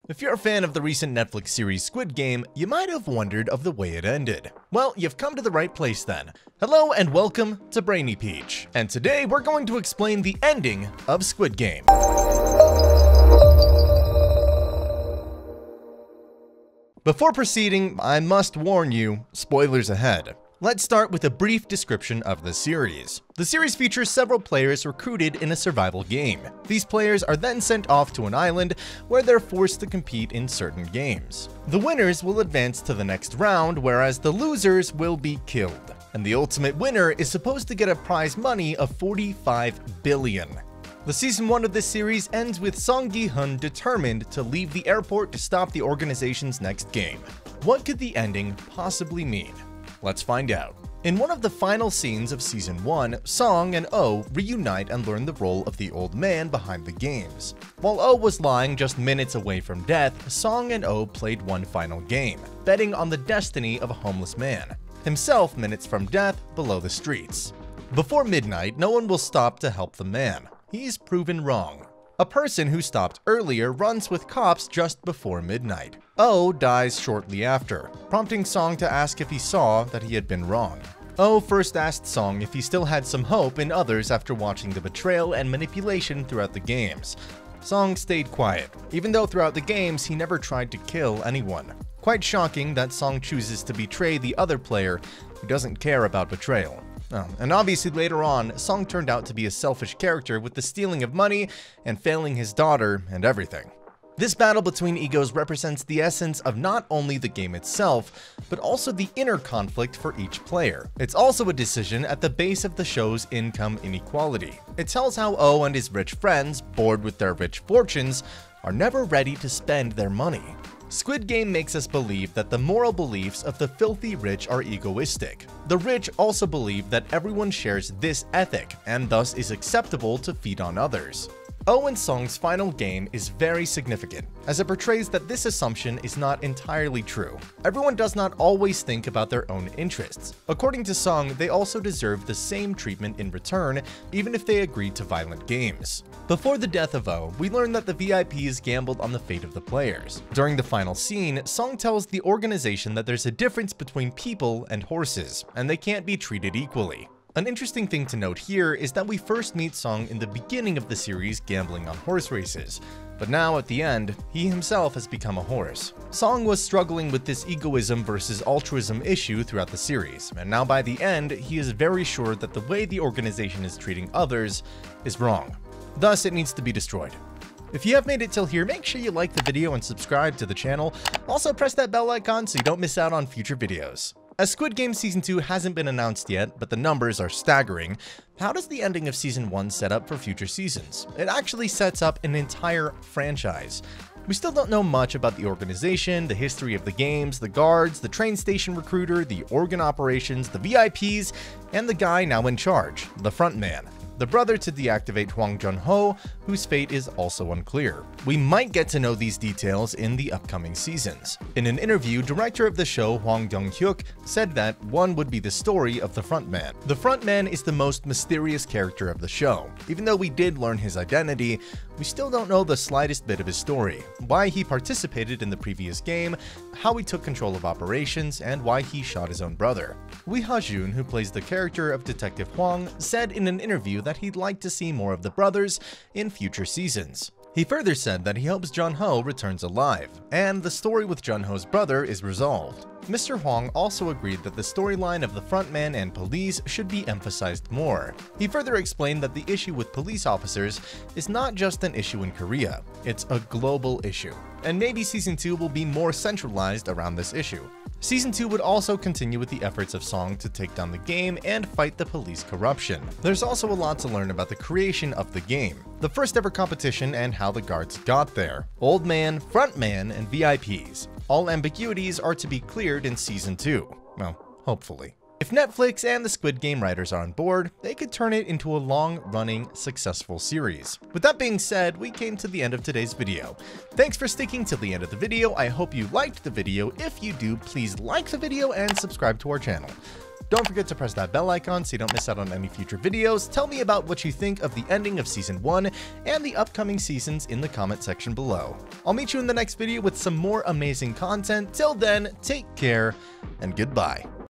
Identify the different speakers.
Speaker 1: If you're a fan of the recent Netflix series Squid Game, you might have wondered of the way it ended. Well, you've come to the right place then. Hello and welcome to Brainy Peach, and today we're going to explain the ending of Squid Game. Before proceeding, I must warn you, spoilers ahead. Let's start with a brief description of the series. The series features several players recruited in a survival game. These players are then sent off to an island where they're forced to compete in certain games. The winners will advance to the next round, whereas the losers will be killed. And the ultimate winner is supposed to get a prize money of 45 billion. The season 1 of this series ends with Song Gi-hun determined to leave the airport to stop the organization's next game. What could the ending possibly mean? Let's find out. In one of the final scenes of Season 1, Song and Oh reunite and learn the role of the old man behind the games. While Oh was lying just minutes away from death, Song and Oh played one final game, betting on the destiny of a homeless man, himself minutes from death below the streets. Before midnight, no one will stop to help the man. He's proven wrong. A person who stopped earlier runs with cops just before midnight. Oh dies shortly after, prompting Song to ask if he saw that he had been wrong. Oh first asked Song if he still had some hope in others after watching the betrayal and manipulation throughout the games. Song stayed quiet, even though throughout the games he never tried to kill anyone. Quite shocking that Song chooses to betray the other player who doesn't care about betrayal. And obviously later on, Song turned out to be a selfish character with the stealing of money and failing his daughter and everything. This battle between egos represents the essence of not only the game itself, but also the inner conflict for each player. It's also a decision at the base of the show's income inequality. It tells how Oh and his rich friends, bored with their rich fortunes, are never ready to spend their money. Squid Game makes us believe that the moral beliefs of the filthy rich are egoistic. The rich also believe that everyone shares this ethic, and thus is acceptable to feed on others. Oh and Song's final game is very significant, as it portrays that this assumption is not entirely true. Everyone does not always think about their own interests. According to Song, they also deserve the same treatment in return, even if they agreed to violent games. Before the death of Oh, we learn that the VIPs gambled on the fate of the players. During the final scene, Song tells the organization that there's a difference between people and horses, and they can't be treated equally. An interesting thing to note here is that we first meet Song in the beginning of the series gambling on horse races, but now at the end, he himself has become a horse. Song was struggling with this egoism versus altruism issue throughout the series, and now by the end, he is very sure that the way the organization is treating others is wrong. Thus, it needs to be destroyed. If you have made it till here, make sure you like the video and subscribe to the channel. Also press that bell icon so you don't miss out on future videos. As Squid Game Season 2 hasn't been announced yet, but the numbers are staggering, how does the ending of Season 1 set up for future seasons? It actually sets up an entire franchise. We still don't know much about the organization, the history of the games, the guards, the train station recruiter, the organ operations, the VIPs, and the guy now in charge, the frontman, the brother to deactivate Hwang Jun-ho, whose fate is also unclear. We might get to know these details in the upcoming seasons. In an interview, director of the show Hwang Dong-hyuk said that one would be the story of the frontman. The frontman is the most mysterious character of the show. Even though we did learn his identity, we still don't know the slightest bit of his story, why he participated in the previous game, how he took control of operations, and why he shot his own brother. Lee Ha-joon, who plays the character of Detective Hwang, said in an interview that he'd like to see more of the brothers in future seasons. He further said that he hopes Jun-ho returns alive, and the story with Jun-ho's brother is resolved. Mr. Hwang also agreed that the storyline of the frontman and police should be emphasized more. He further explained that the issue with police officers is not just an issue in Korea, it's a global issue, and maybe Season 2 will be more centralized around this issue. Season 2 would also continue with the efforts of Song to take down the game and fight the police corruption. There's also a lot to learn about the creation of the game, the first ever competition and how the guards got there, old man, front man, and VIPs. All ambiguities are to be cleared in Season 2. Well, hopefully. If Netflix and the Squid Game writers are on board, they could turn it into a long-running, successful series. With that being said, we came to the end of today's video. Thanks for sticking till the end of the video. I hope you liked the video. If you do, please like the video and subscribe to our channel. Don't forget to press that bell icon so you don't miss out on any future videos. Tell me about what you think of the ending of Season 1 and the upcoming seasons in the comment section below. I'll meet you in the next video with some more amazing content. Till then, take care and goodbye.